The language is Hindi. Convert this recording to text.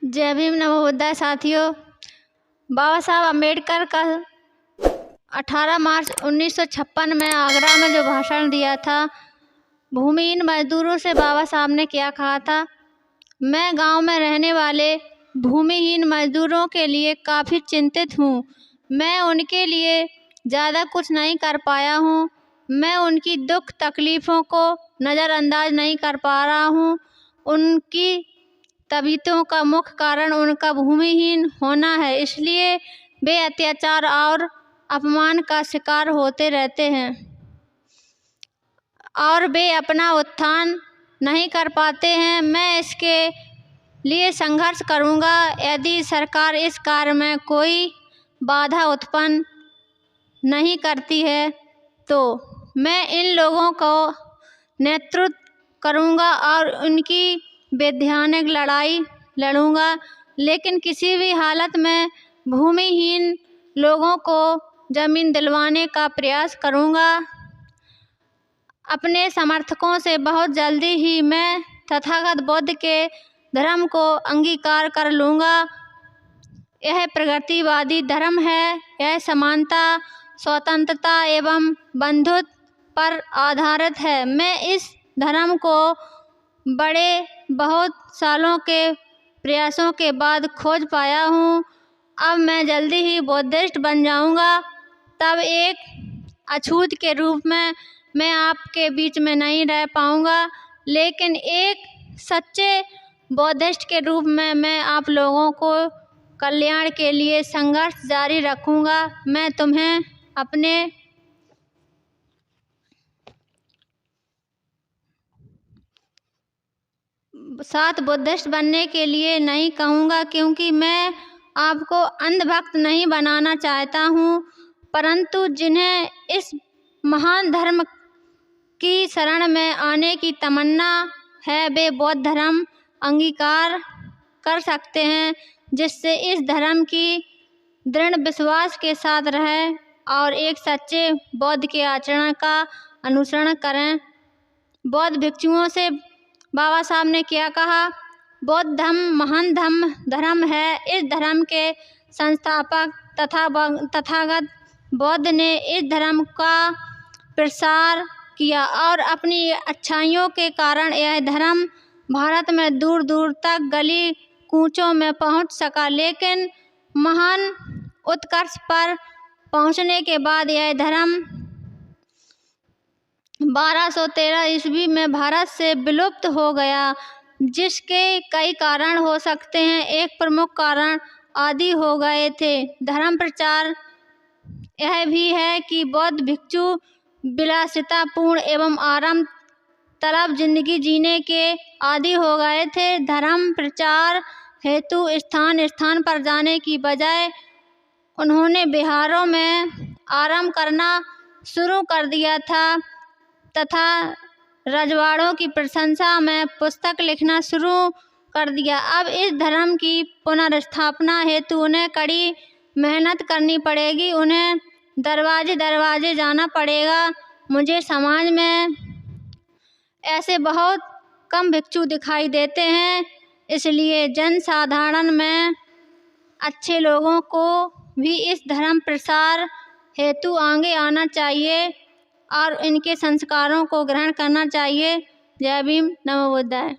जय भीम नमो बुद्धाय साथियों। बाबा साहब अम्बेडकर का 18 मार्च 1956 में आगरा में जो भाषण दिया था, भूमिहीन मजदूरों से बाबा साहब ने क्या कहा था। मैं गांव में रहने वाले भूमिहीन मजदूरों के लिए काफ़ी चिंतित हूँ। मैं उनके लिए ज़्यादा कुछ नहीं कर पाया हूँ। मैं उनकी दुख तकलीफ़ों को नज़रअंदाज नहीं कर पा रहा हूँ। उनकी तबीयतों का मुख्य कारण उनका भूमिहीन होना है, इसलिए वे अत्याचार और अपमान का शिकार होते रहते हैं और वे अपना उत्थान नहीं कर पाते हैं। मैं इसके लिए संघर्ष करूंगा। यदि सरकार इस कार्य में कोई बाधा उत्पन्न नहीं करती है तो मैं इन लोगों को नेतृत्व करूंगा और उनकी वैधानिक लड़ाई लड़ूंगा, लेकिन किसी भी हालत में भूमिहीन लोगों को ज़मीन दिलवाने का प्रयास करूंगा। अपने समर्थकों से बहुत जल्दी ही मैं तथागत बुद्ध के धर्म को अंगीकार कर लूँगा। यह प्रगतिवादी धर्म है। यह समानता, स्वतंत्रता एवं बंधुत्व पर आधारित है। मैं इस धर्म को बहुत सालों के प्रयासों के बाद खोज पाया हूँ। अब मैं जल्दी ही बुद्धिस्ट बन जाऊँगा। तब एक अछूत के रूप में मैं आपके बीच में नहीं रह पाऊँगा, लेकिन एक सच्चे बुद्धिस्ट के रूप में मैं आप लोगों को कल्याण के लिए संघर्ष जारी रखूँगा। मैं तुम्हें अपने साथ बुद्धिस्ट बनने के लिए नहीं कहूँगा, क्योंकि मैं आपको अंधभक्त नहीं बनाना चाहता हूँ, परंतु जिन्हें इस महान धर्म की शरण में आने की तमन्ना है, वे बौद्ध धर्म अंगीकार कर सकते हैं, जिससे इस धर्म की दृढ़ विश्वास के साथ रहें और एक सच्चे बौद्ध के आचरण का अनुसरण करें। बौद्ध भिक्षुओं से बाबा साहब ने क्या कहा। बौद्ध धर्म महान धर्म है। इस धर्म के संस्थापक तथागत बुद्ध ने इस धर्म का प्रसार किया और अपनी अच्छाइयों के कारण यह धर्म भारत में दूर दूर तक गली कूचों में पहुंच सका, लेकिन महान उत्कर्ष पर पहुंचने के बाद यह धर्म 1213 ईस्वी में भारत से विलुप्त हो गया, जिसके कई कारण हो सकते हैं। एक प्रमुख कारण आदि हो गए थे। धर्म प्रचार यह भी है कि बौद्ध भिक्षु विलासितापूर्ण एवं आराम तलब जिंदगी जीने के आदी हो गए थे। धर्म प्रचार हेतु स्थान स्थान पर जाने की बजाय उन्होंने बिहारों में आराम करना शुरू कर दिया था तथा रजवाड़ों की प्रशंसा में पुस्तक लिखना शुरू कर दिया। अब इस धर्म की पुनर्स्थापना हेतु उन्हें कड़ी मेहनत करनी पड़ेगी। उन्हें दरवाजे दरवाजे जाना पड़ेगा। मुझे समाज में ऐसे बहुत कम भिक्षु दिखाई देते हैं, इसलिए जनसाधारण में अच्छे लोगों को भी इस धर्म प्रसार हेतु आगे आना चाहिए और इनके संस्कारों को ग्रहण करना चाहिए। जय भीम नमो बुद्धाय।